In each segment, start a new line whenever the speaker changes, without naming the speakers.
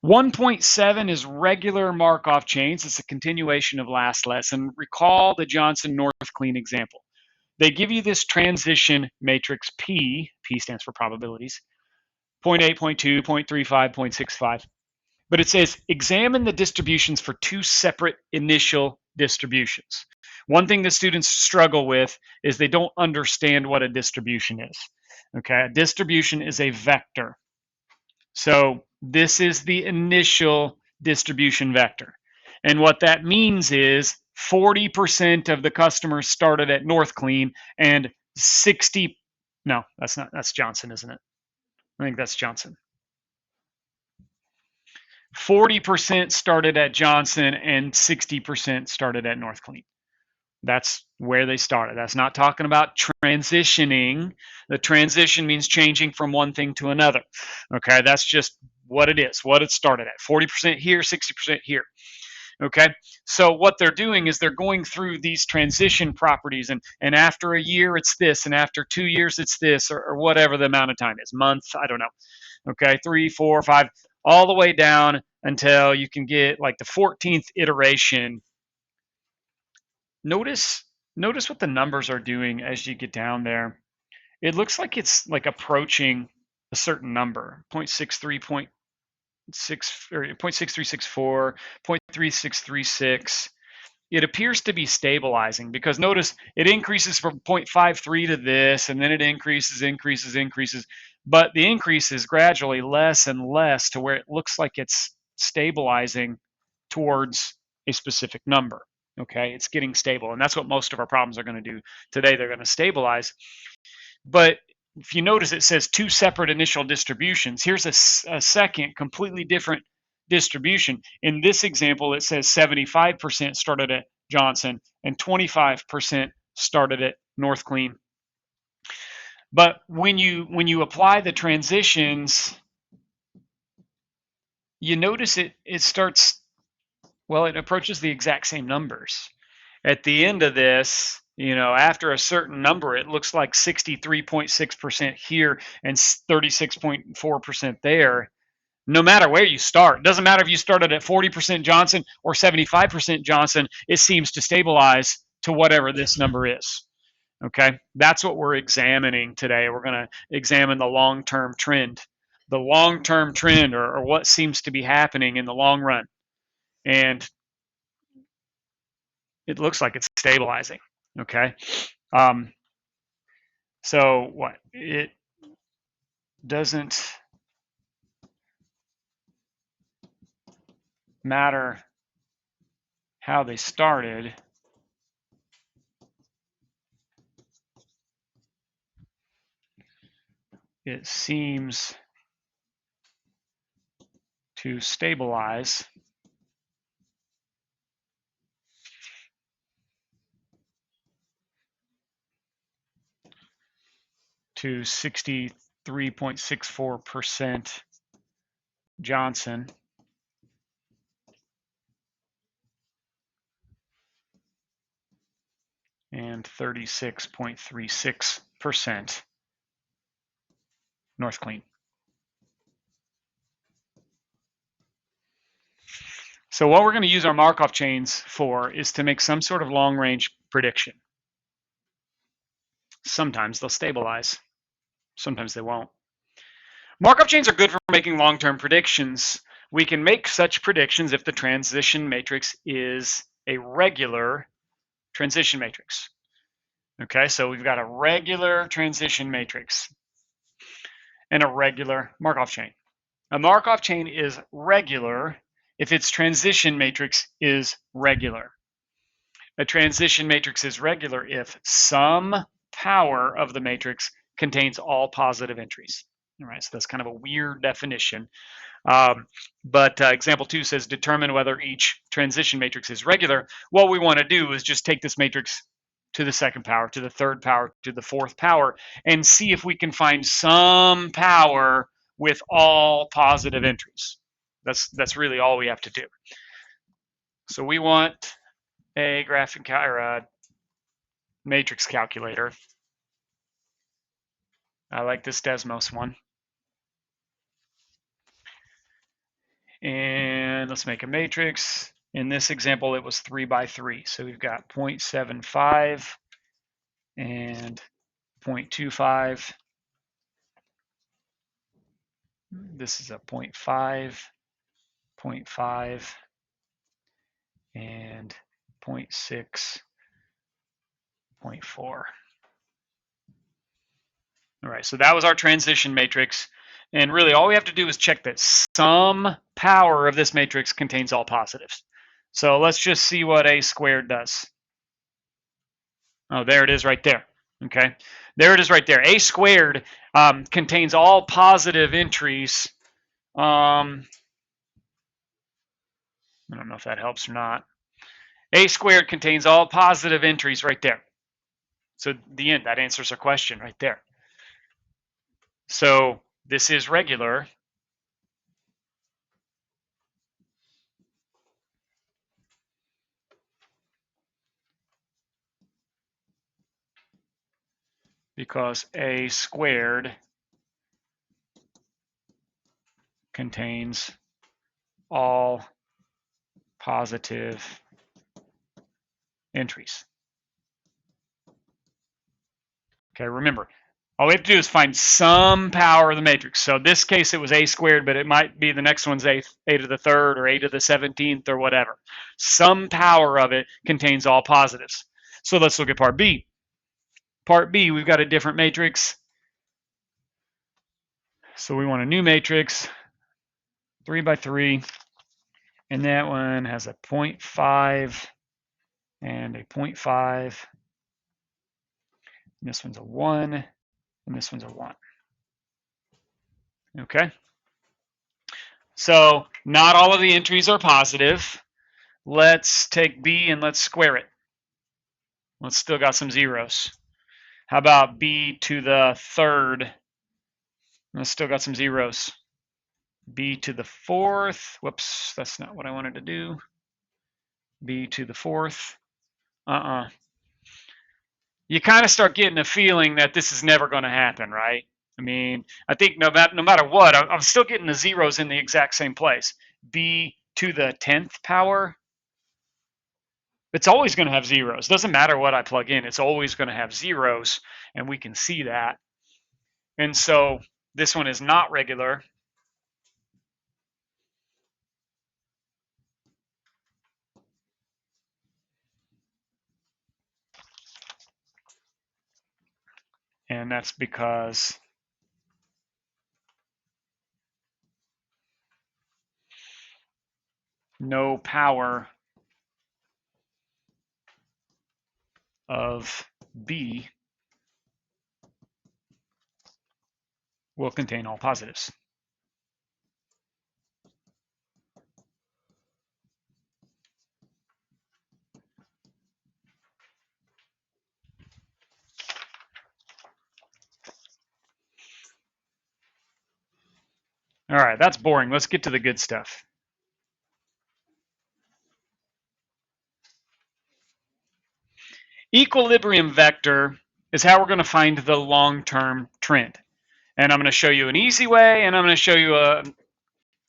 1.7 is regular Markov chains. It's a continuation of last lesson. Recall the Johnson-North clean example. They give you this transition matrix P stands for probabilities, 0.8, 0.2, 0.35, 0.65. But it says examine the distributions for two separate initial distributions. One thing the students struggle with is they don't understand what a distribution is. Okay, a distribution is a vector. So this is the initial distribution vector. And what that means is 40% of the customers started at North Clean and 60, no, that's not, that's Johnson, isn't it? I think that's Johnson. 40% started at Johnson and 60% started at North Clean. That's where they started. That's not talking about transitioning. The transition means changing from one thing to another. Okay, that's just what it is, what it started at. 40% here, 60% here. Okay, so what they're doing is they're going through these transition properties, and after a year it's this, and after 2 years it's this, or whatever the amount of time is, month, I don't know. Okay, 3, 4, 5, all the way down until you can get like the 14th iteration. Notice what the numbers are doing as you get down there. It looks like it's like approaching a certain number, 0.63, 0.6364, 0.3636. It appears to be stabilizing because notice it increases from 0.53 to this, and then it increases, but the increase is gradually less and less to where it looks like it's stabilizing towards a specific number. Okay, it's getting stable, and that's what most of our problems are going to do today. They're going to stabilize. But if you notice, it says two separate initial distributions. Here's a second completely different distribution. In this example, it says 75% started at Johnson and 25% started at North Clean. But when you apply the transitions, you notice it starts, well, it approaches the exact same numbers. At the end of this, you know, after a certain number, it looks like 63.6% here and 36.4% there. No matter where you start, it doesn't matter if you started at 40% Johnson or 75% Johnson, it seems to stabilize to whatever this number is. Okay, that's what we're examining today. We're going to examine the long-term trend. The long-term trend, or what seems to be happening in the long run. And it looks like it's stabilizing. Okay, so what? It doesn't matter how they started. It seems to stabilize to 63.64% Johnson and 36.36% North Clean. So what we're going to use our Markov chains for is to make some sort of long-range prediction. Sometimes they'll stabilize, sometimes they won't. Markov chains are good for making long-term predictions. We can make such predictions if the transition matrix is a regular transition matrix. Okay, so we've got a regular transition matrix and a regular Markov chain. A Markov chain is regular if its transition matrix is regular. A transition matrix is regular if some power of the matrix contains all positive entries. All right, so that's kind of a weird definition. But example 2 says determine whether each transition matrix is regular. What we want to do is just take this matrix to the second power, to the third power, to the fourth power, and see if we can find some power with all positive entries. That's really all we have to do. So we want a graphic or a matrix calculator. I like this Desmos one. And let's make a matrix. In this example, it was 3 by 3. So we've got 0.75 and 0.25. This is a 0.5, 0.5, and 0.6, 0.4. All right, so that was our transition matrix. And really all we have to do is check that some power of this matrix contains all positives. So let's just see what a squared does. Oh, there it is right there. Okay, there it is right there. A squared contains all positive entries. I don't know if that helps or not. A squared contains all positive entries right there. So the end, that answers our question right there. So this is regular. Because A squared contains all positive entries. Okay, remember, all we have to do is find some power of the matrix. So in this case, it was A squared, but it might be the next one's A to the third or A to the 17th or whatever. Some power of it contains all positives. So let's look at part B. Part B, we've got a different matrix. So we want a new matrix, 3 by 3, and that one has a 0.5 and a 0.5. And this one's a 1, and this one's a 1. Okay? So not all of the entries are positive. Let's take B and let's square it. Well, it's still got some zeros. How about B to the third? It's still got some zeros. B to the fourth. Whoops, that's not what I wanted to do. B to the fourth. You kind of start getting a feeling that this is never going to happen, right? I mean, I think no matter what, I'm still getting the zeros in the exact same place. B to the 10th power. It's always going to have zeros. Doesn't matter what I plug in. It's always going to have zeros, and we can see that. And so this one is not regular. And that's because no power of B will contain all positives. All right, that's boring. Let's get to the good stuff. Equilibrium vector is how we're going to find the long-term trend. And I'm going to show you an easy way, and I'm going to show you a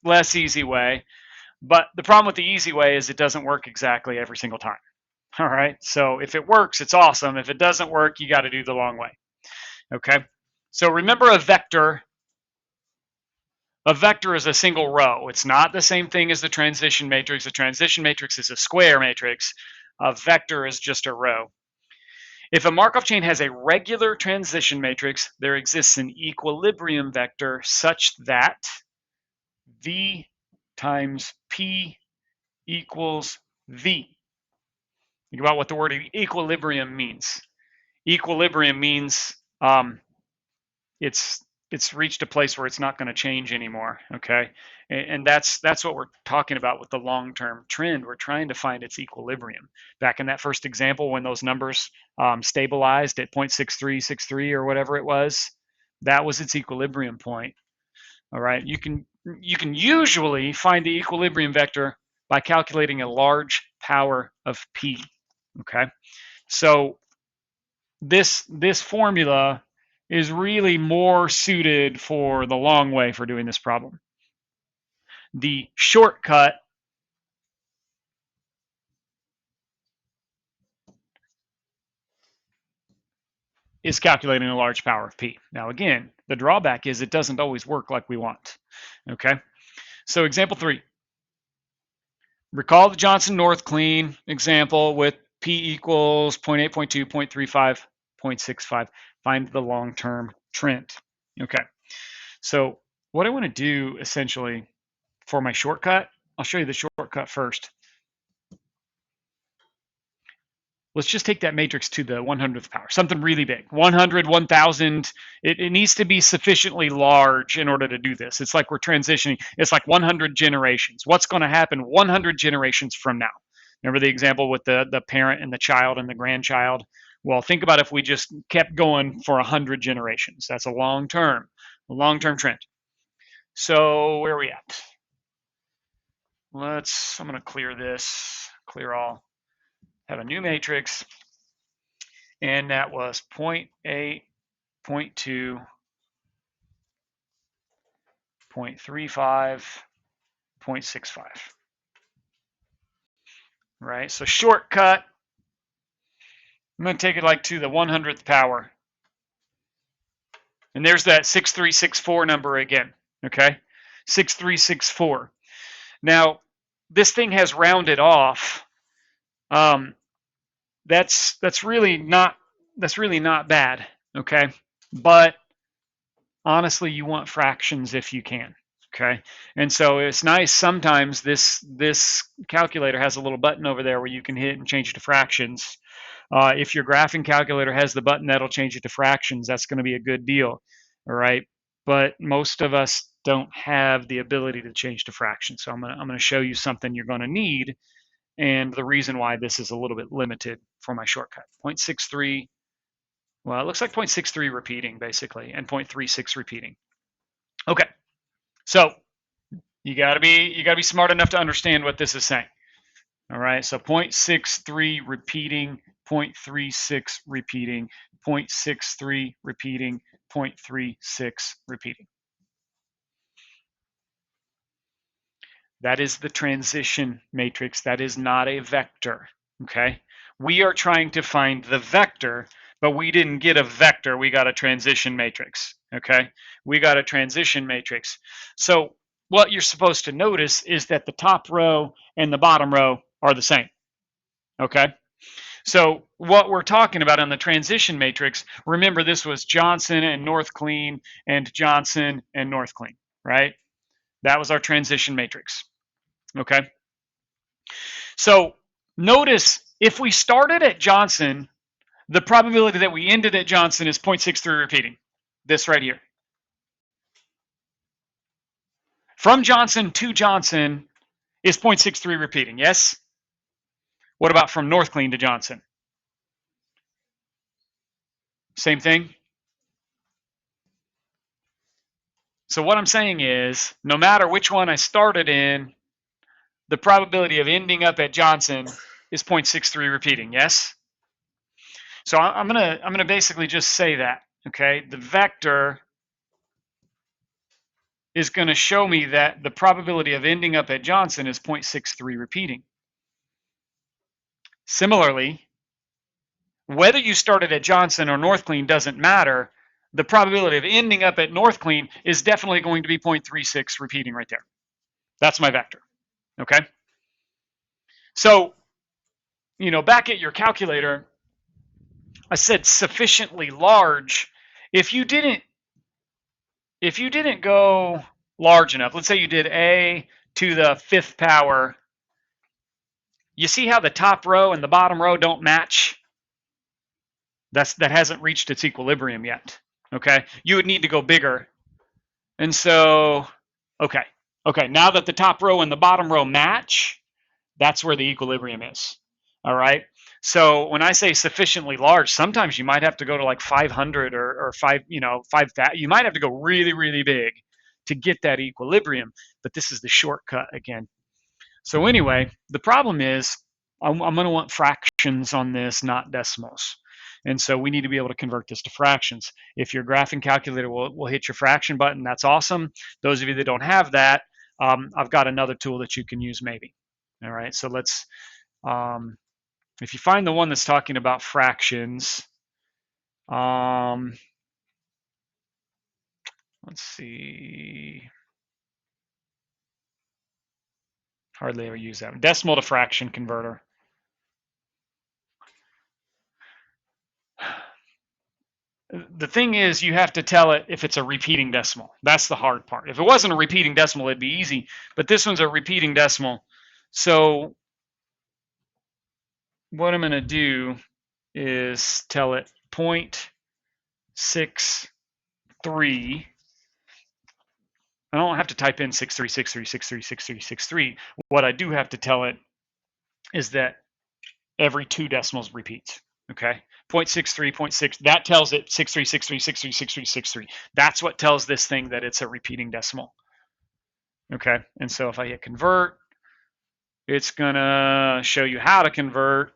less easy way. But the problem with the easy way is it doesn't work exactly every single time. All right, so if it works, it's awesome. If it doesn't work, you got to do the long way. Okay, so remember a vector. A vector is a single row. It's not the same thing as the transition matrix. The transition matrix is a square matrix. A vector is just a row. If a Markov chain has a regular transition matrix, there exists an equilibrium vector such that V times P equals V. Think about what the word equilibrium means. Equilibrium means it's reached a place where it's not going to change anymore. Okay, and that's what we're talking about with the long-term trend. We're trying to find its equilibrium. Back in that first example, when those numbers stabilized at 0.6363 or whatever it was, that was its equilibrium point. All right, you can usually find the equilibrium vector by calculating a large power of P. Okay, so this formula is really more suited for the long way for doing this problem. The shortcut is calculating a large power of P. Now again, the drawback is it doesn't always work like we want. Okay, so example 3. Recall the Johnson-North clean example with P equals 0.8, 0.2, 0.35, 0.65. Find the long-term trend. Okay, so what I want to do essentially for my shortcut, I'll show you the shortcut first. Let's just take that matrix to the 100th power, something really big, 100, 1000. It needs to be sufficiently large in order to do this. It's like we're transitioning. It's like 100 generations. What's going to happen 100 generations from now? Remember the example with the parent and the child and the grandchild? Well, think about if we just kept going for 100 generations. That's a long-term trend. So where are we at? I'm going to clear this, clear all. Have a new matrix, and that was 0.8, 0.2, 0.35, 0.65. Right, so shortcut, I'm going to take it like to the 100th power. And there's that 6364 number again, okay? 6364. Now, this thing has rounded off. That's really not bad, okay? But honestly, you want fractions if you can, okay? And so it's nice sometimes this calculator has a little button over there where you can hit and change it to fractions. If your graphing calculator has the button that'll change it to fractions, that's going to be a good deal, all right? But most of us don't have the ability to change to fractions. So I'm gonna show you something you're going to need, and the reason why this is a little bit limited for my shortcut. 0.63, well, it looks like 0.63 repeating basically, and 0.36 repeating. Okay, so you gotta be smart enough to understand what this is saying. All right, so 0.63 repeating, 0.36 repeating, 0.63 repeating, 0.36 repeating. That is the transition matrix. That is not a vector, okay? We are trying to find the vector, but we didn't get a vector. We got a transition matrix, okay? We got a transition matrix. So what you're supposed to notice is that the top row and the bottom row are the same, okay? So what we're talking about on the transition matrix, remember this was Johnson and North Clean and Johnson and North Clean, right? That was our transition matrix. Okay, so notice if we started at Johnson, the probability that we ended at Johnson is 0.63 repeating, this right here. From Johnson to Johnson is 0.63 repeating, yes? What about from North Clean to Johnson? Same thing? So what I'm saying is, no matter which one I started in, the probability of ending up at Johnson is 0.63 repeating, yes? So I'm gonna basically just say that, okay? The vector is gonna show me that the probability of ending up at Johnson is 0.63 repeating. Similarly, whether you started at Johnson or North Clean doesn't matter. The probability of ending up at North Clean is definitely going to be 0.36 repeating right there. That's my vector, okay? So, you know, back at your calculator, I said sufficiently large. If you didn't go large enough, let's say you did a to the 5th power, you see how the top row and the bottom row don't match? That hasn't reached its equilibrium yet, okay? You would need to go bigger. And so, okay, now that the top row and the bottom row match, that's where the equilibrium is, all right? So when I say sufficiently large, sometimes you might have to go to like 500 or 5,000. You might have to go really, really big to get that equilibrium, but this is the shortcut again. So anyway, the problem is I'm going to want fractions on this, not decimals. And so we need to be able to convert this to fractions. If your graphing calculator will hit your fraction button, that's awesome. Those of you that don't have that, I've got another tool that you can use maybe. All right, so let's, if you find the one that's talking about fractions, let's see, hardly ever use that. Decimal to fraction converter. The thing is, you have to tell it if it's a repeating decimal. That's the hard part. If it wasn't a repeating decimal, it'd be easy, but this one's a repeating decimal. So what I'm going to do is tell it 0.63. I don't have to type in 6363636363. What I do have to tell it is that every 2 decimals repeats. Okay, 0.63, 0.6, that tells it 6363636363. That's what tells this thing that it's a repeating decimal. Okay, and so if I hit convert, it's gonna show you how to convert,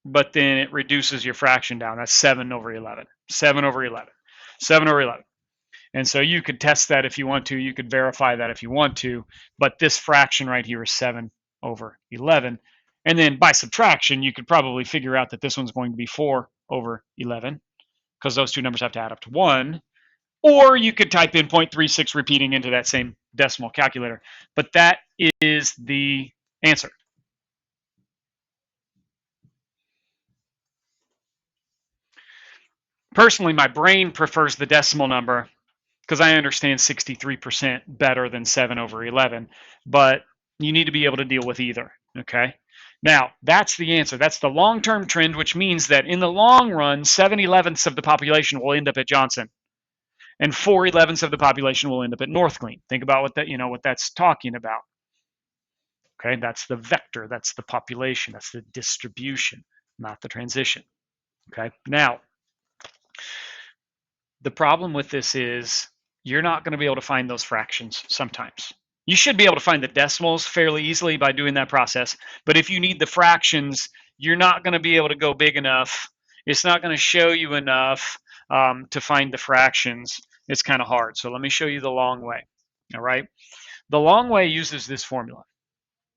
but then it reduces your fraction down. That's 7/11. 7/11. 7/11. And so you could test that if you want to. You could verify that if you want to. But this fraction right here is 7/11. And then by subtraction, you could probably figure out that this one's going to be 4/11 because those two numbers have to add up to 1. Or you could type in 0.36 repeating into that same decimal calculator. But that is the answer. Personally, my brain prefers the decimal number because I understand 63% better than 7/11. But you need to be able to deal with either, okay? Now, that's the answer. That's the long-term trend, which means that in the long run, 7/11 of the population will end up at Johnson, and 4/11 of the population will end up at Northglean. Think about what that, what that's talking about. Okay, that's the vector, that's the population, that's the distribution, not the transition. Okay, now the problem with this is you're not going to be able to find those fractions sometimes. You should be able to find the decimals fairly easily by doing that process. But if you need the fractions, you're not going to be able to go big enough. It's not going to show you enough to find the fractions. It's kind of hard. So let me show you the long way. All right. The long way uses this formula.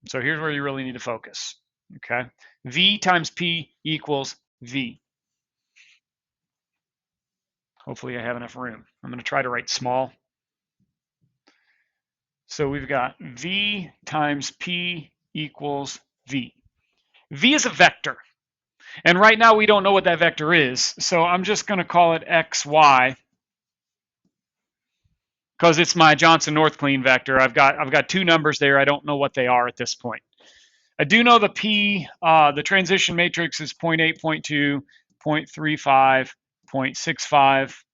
So here's where you really need to focus. Okay. V times P equals V. Hopefully I have enough room. I'm going to try to write small. So we've got V times P equals V. V is a vector. And right now we don't know what that vector is. So I'm just going to call it XY because it's my Johnson-Northglean vector. I've got 2 numbers there. I don't know what they are at this point. I do know the P, the transition matrix is 0.8, 0.2, 0.35, 0.65.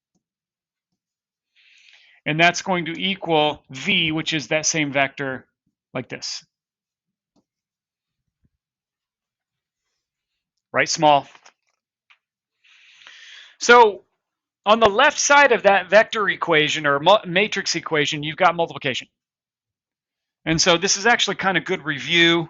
And that's going to equal V, which is that same vector like this. Right, small. So on the left side of that vector equation or matrix equation, you've got multiplication. And so this is actually kind of good review.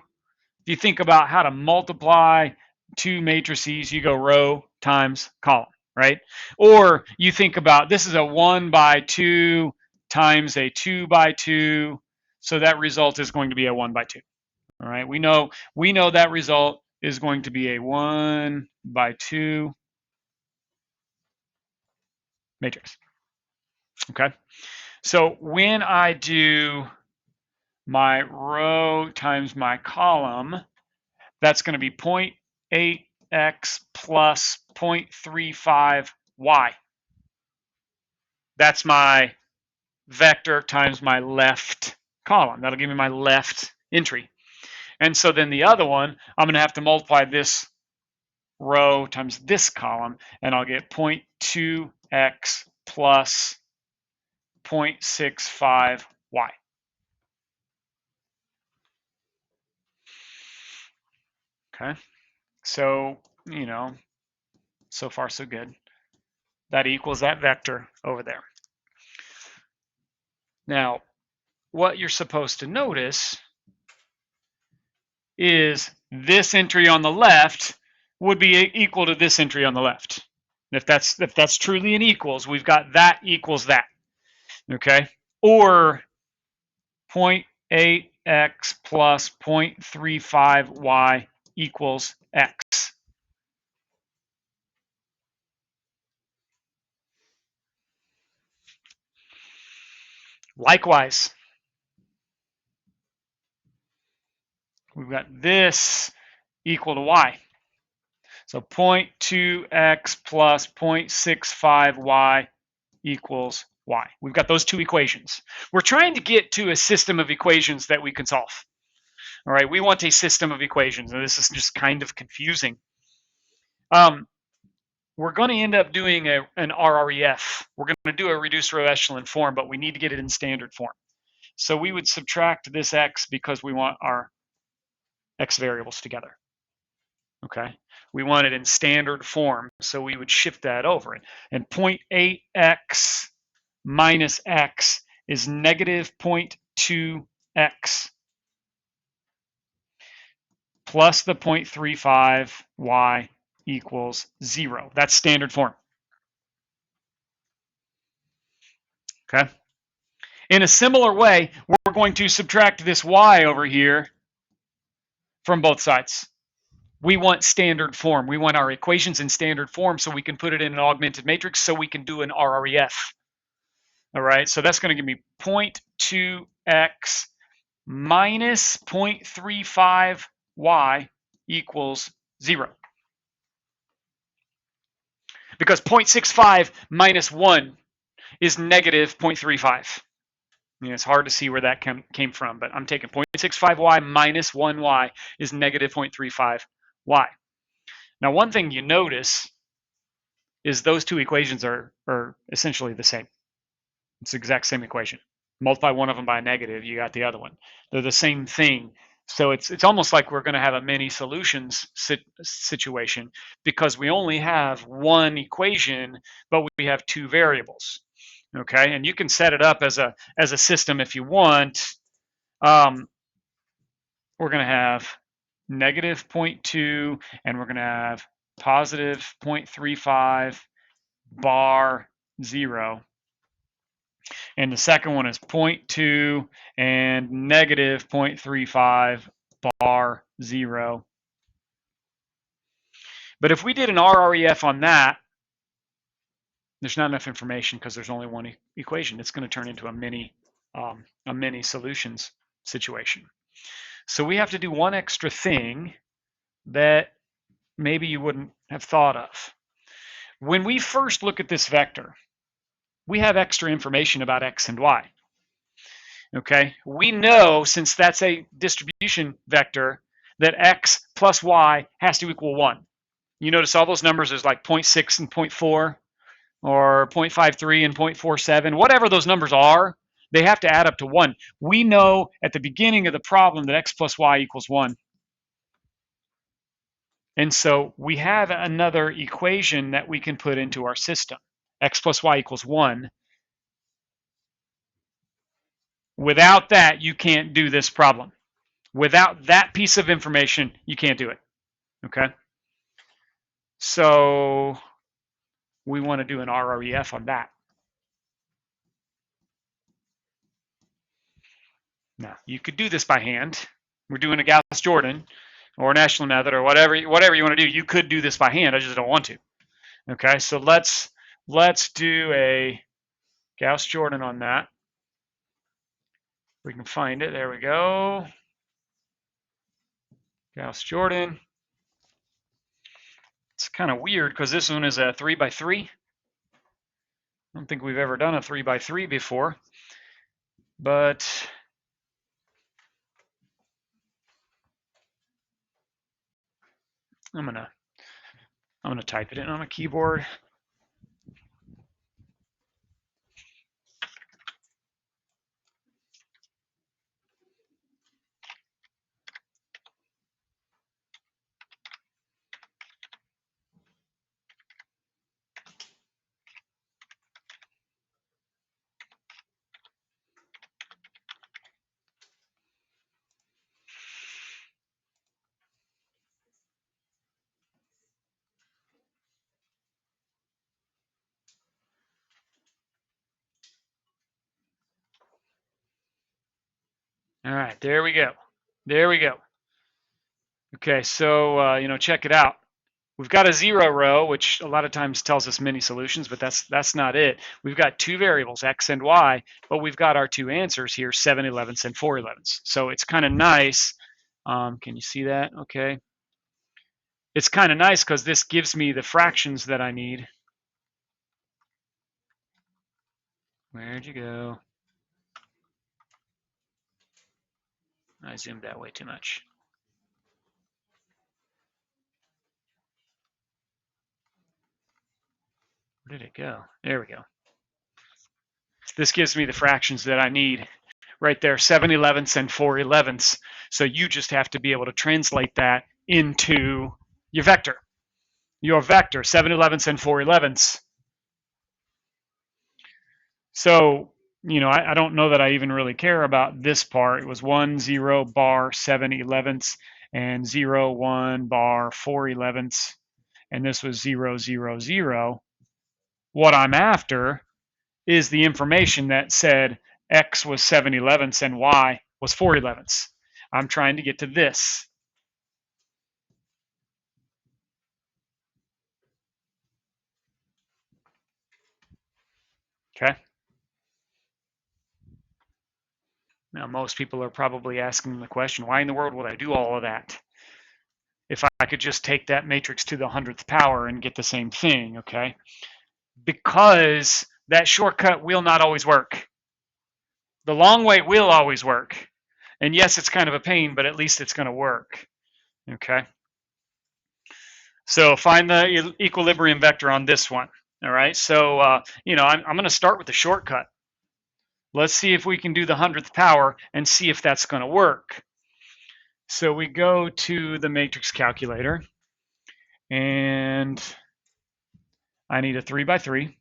If you think about how to multiply 2 matrices, you go row times column, right? Or you think about this is a 1/2 times a 2/2, so that result is going to be a 1/2. All right, we know that result is going to be a 1/2 matrix. Okay, so when I do my row times my column, that's going to be 0.8x plus 0.35y. That's my vector times my left column. That'll give me my left entry. And so then the other one, I'm going to have to multiply this row times this column, and I'll get 0.2x plus 0.65y. Okay, so, so far so good. That equals that vector over there. Now, what you're supposed to notice is this entry on the left would be equal to this entry on the left. If that's truly an equals, we've got that equals that. Okay? Or 0.8x plus 0.35y equals x. Likewise, we've got this equal to y. So 0.2x plus 0.65y equals y. We've got those two equations. We're trying to get to a system of equations that we can solve. All right, we want a system of equations, and this is just kind of confusing. We're going to end up doing an RREF. We're going to do a reduced row echelon form, but we need to get it in standard form. So we would subtract this x because we want our x variables together. Okay, we want it in standard form, so we would shift that over. And 0.8x minus x is negative 0.2x plus the 0.35y equals 0. That's standard form. Okay. In a similar way, we're going to subtract this y over here from both sides. We want standard form. We want our equations in standard form so we can put it in an augmented matrix so we can do an RREF. All right, so that's going to give me 0.2x minus 0.35y equals 0. Because 0.65 minus 1 is negative 0.35. It's hard to see where that came from, but I'm taking 0.65y minus 1y is negative 0.35y. Now, one thing you notice is those two equations are essentially the same. It's the exact same equation. Multiply one of them by a negative, you got the other one. They're the same thing. So it's almost like we're going to have a many solutions situation because we only have one equation, but we have two variables. Okay, and you can set it up as a system if you want. We're going to have negative 0.2, and we're going to have positive 0.35 bar 0. And the second one is 0.2 and negative 0.35 bar 0. But if we did an RREF on that, there's not enough information because there's only one equation. It's going to turn into a many solutions situation. So we have to do one extra thing that maybe you wouldn't have thought of. When we first look at this vector, we have extra information about x and y. Okay, we know since that's a distribution vector that x plus y has to equal 1. You notice all those numbers is like 0.6 and 0.4 or 0.53 and 0.47, whatever those numbers are, they have to add up to 1. We know at the beginning of the problem that x plus y equals 1. And so we have another equation that we can put into our system. X plus y equals 1. Without that, you can't do this problem. Without that piece of information, you can't do it. Okay? So we want to do an RREF on that. Now, you could do this by hand. We're doing a Gauss Jordan or an echelon method or whatever you want to do. You could do this by hand. I just don't want to. Okay, so let's do a Gauss Jordan on that. We can find it. There we go. Gauss Jordan. It's kind of weird because this one is a 3x3. I don't think we've ever done a 3x3 before, but I'm gonna type it in on a keyboard. All right, there we go. There we go. Okay, so check it out. We've got a 0 row, which a lot of times tells us many solutions, but that's not it. We've got two variables, x and y, but we've got our two answers here, 7/11 and 4/11. So it's kind of nice. Can you see that? Okay. It's kind of nice because this gives me the fractions that I need. Where'd you go? I zoomed that way too much. Where did it go? There we go. This gives me the fractions that I need right there, 7/11 and 4/11. So you just have to be able to translate that into your vector. Your vector, 7/11 and 4/11. So, I don't know that I even really care about this part. It was 1, 0, bar, 7/11, and 0, 1, bar, 4/11, and this was 0, 0, 0. What I'm after is the information that said x was 7/11 and y was 4/11. I'm trying to get to this. Okay. Now, most people are probably asking the question, why in the world would I do all of that if I could just take that matrix to the 100th power and get the same thing, okay? Because that shortcut will not always work. The long way will always work. And yes, it's kind of a pain, but at least it's going to work, okay? So find the equilibrium vector on this one, all right? So, I'm going to start with the shortcut. Let's see if we can do the 100th power and see if that's going to work. So we go to the matrix calculator, and I need a 3 by 3,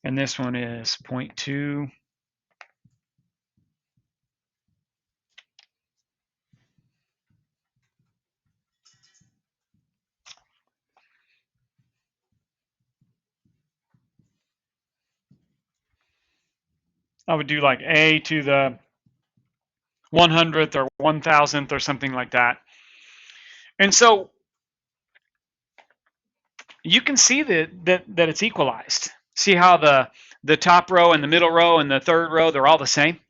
and this one is 0.2. I would do like a to the 100th or 1000th or something like that. And so you can see that it's equalized. See how the top row and the middle row and the third row, they're all the same?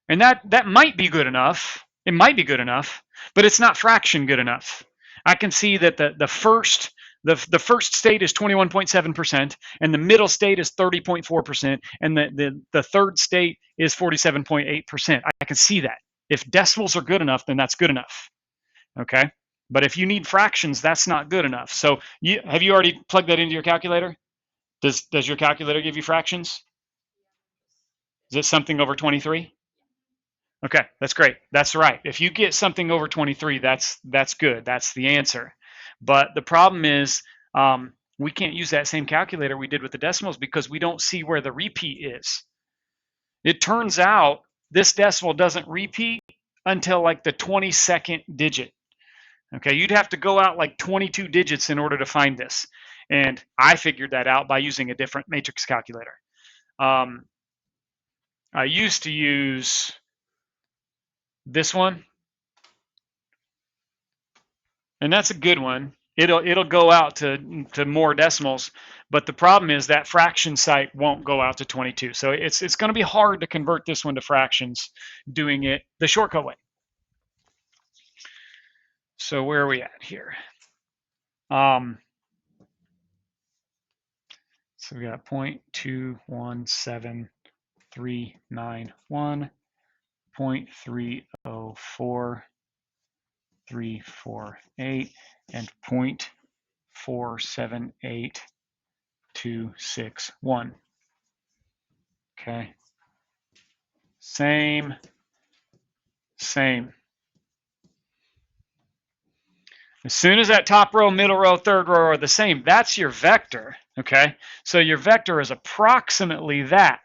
And that might be good enough. It might be good enough, but it's not fraction good enough. I can see that the first state is 21.7%, and the middle state is 30.4%, and the third state is 47.8%. I can see that. If decimals are good enough, then that's good enough. Okay? But if you need fractions, that's not good enough. So have you already plugged that into your calculator? Does your calculator give you fractions? Is it something over 23? Okay, that's great. That's right. If you get something over 23, that's good. That's the answer. But the problem is we can't use that same calculator we did with the decimals because we don't see where the repeat is. It turns out this decimal doesn't repeat until like the 22nd digit. Okay, you'd have to go out like 22 digits in order to find this. And I figured that out by using a different matrix calculator. I used to use this one, and that's a good one. It'll go out to more decimals, but the problem is that fraction site won't go out to 22. So it's going to be hard to convert this one to fractions doing it the shortcut way. So where are we at here? So we got 0.217391, 0.304348, and 0.478261. Okay. Same. As soon as that top row, middle row, third row are the same, that's your vector, okay? So your vector is approximately that.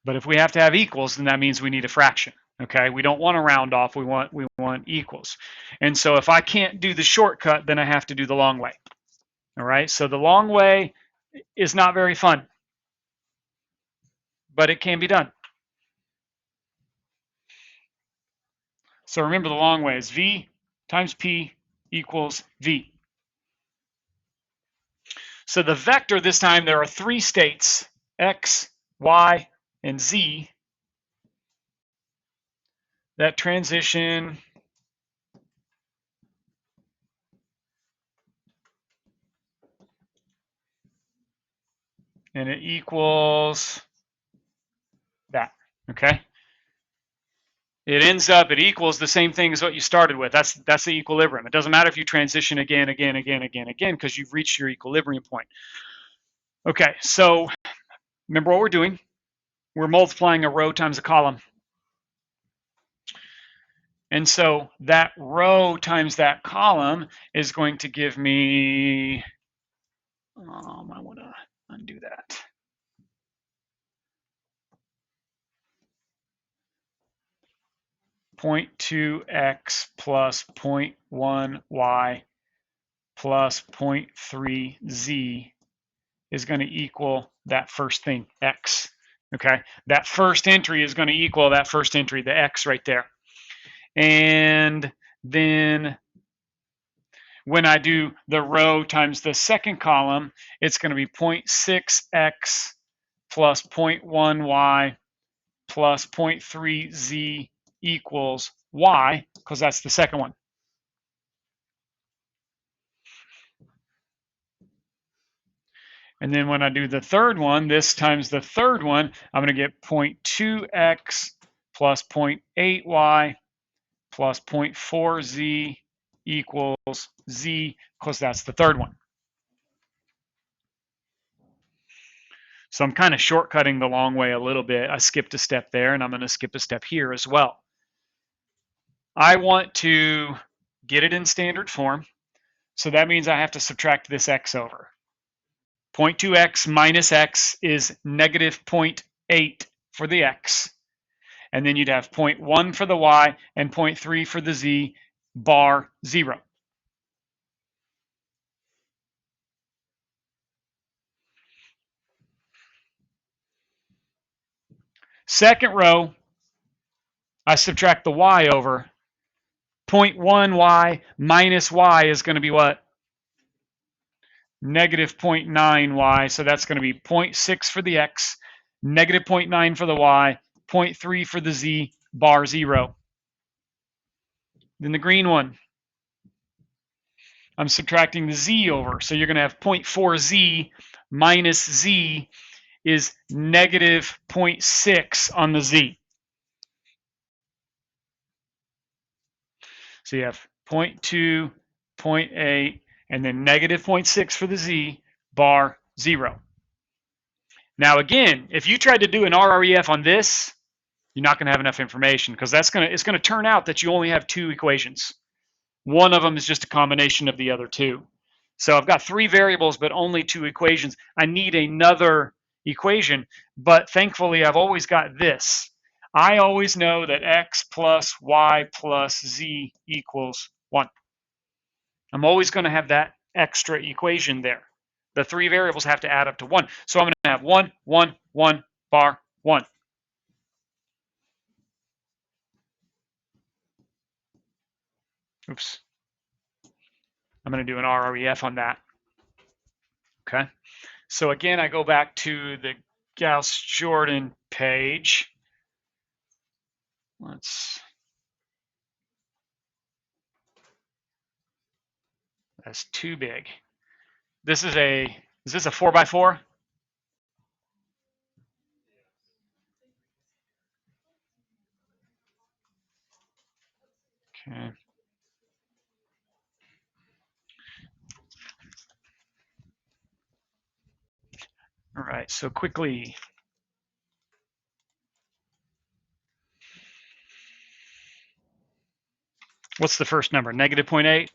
But if we have to have equals, then that means we need a fraction, Okay, we don't want to round off, we want equals. And so if I can't do the shortcut, then I have to do the long way. All right, so the long way is not very fun, but it can be done. So remember, the long way is V times P equals V. So the vector this time, there are three states, X, Y, and Z, that transition and it equals that, okay? It equals the same thing as what you started with. That's the equilibrium. It doesn't matter if you transition again, because you've reached your equilibrium point. Okay, so remember what we're doing. We're multiplying a row times a column. And so that row times that column is going to give me, I want to undo that. .2x plus 0.1y plus 0.3z is going to equal that first thing, x. Okay, that first entry is going to equal that first entry, the x right there. And then when I do the row times the second column, it's going to be 0.6x plus 0.1y plus 0.3z equals y, because that's the second one. And then when I do the third one, this times the third one, I'm going to get 0.2x plus 0.8y plus 0.4z equals z, because that's the third one. So I'm kind of shortcutting the long way a little bit. I skipped a step there, and I'm going to skip a step here as well. I want to get it in standard form, so that means I have to subtract this x over. 0.2x minus x is negative 0.8 for the x. And then you'd have 0.1 for the y and 0.3 for the z, bar 0. Second row, I subtract the y over. 0.1y minus y is going to be what? Negative 0.9y, so that's going to be 0.6 for the x, negative 0.9 for the y, 0.3 for the z, bar 0. Then the green one, I'm subtracting the z over, so you're going to have 0.4z minus z is negative 0.6 on the z. So you have 0.2, 0.8, and then negative 0.6 for the z, bar 0. Now again, if you tried to do an RREF on this, you're not going to have enough information, because it's going to turn out that you only have two equations. One of them is just a combination of the other two. So I've got three variables, but only two equations. I need another equation, but thankfully I've always got this. I always know that x plus y plus z equals 1. I'm always going to have that extra equation there. The three variables have to add up to 1. So I'm going to have 1, 1, 1, bar 1. Oops. I'm going to do an RREF on that. Okay. So again, I go back to the Gauss Jordan page. That's too big. Is this a 4x4? Okay. All right, so quickly. What's the first number? Negative 0.8?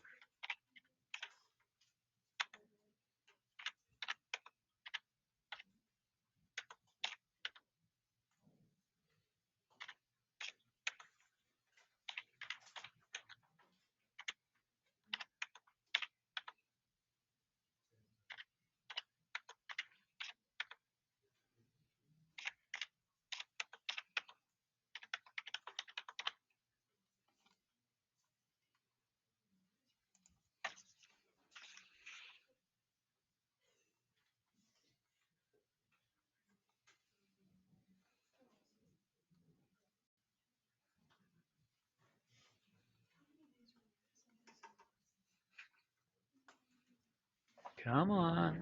Come on.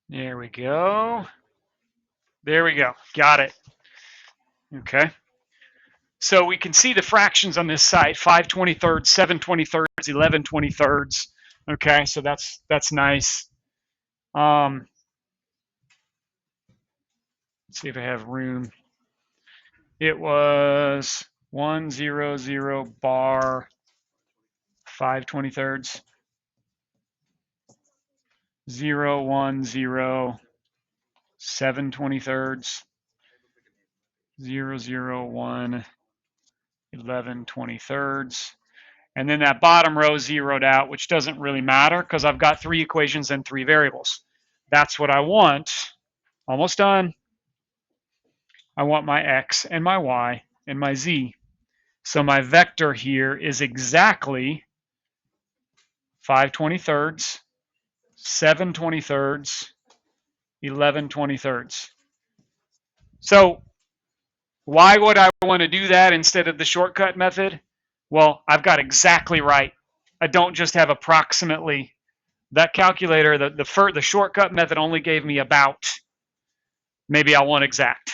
There we go. There we go. Got it. Okay. So we can see the fractions on this side, 5/23, 7/23, 11/23. Okay, so that's nice. Let's see if I have room. It was 100 bar 5/23, 010 7/23, 001 11/23. And then that bottom row zeroed out, which doesn't really matter because I've got 3 equations and 3 variables. That's what I want. Almost done. I want my x and my y and my z. So my vector here is exactly 5/23, 7/23, 11/23. So why would I want to do that instead of the shortcut method? Well, I've got exactly right. I don't just have approximately. That calculator, the shortcut method only gave me about. Maybe I want exact.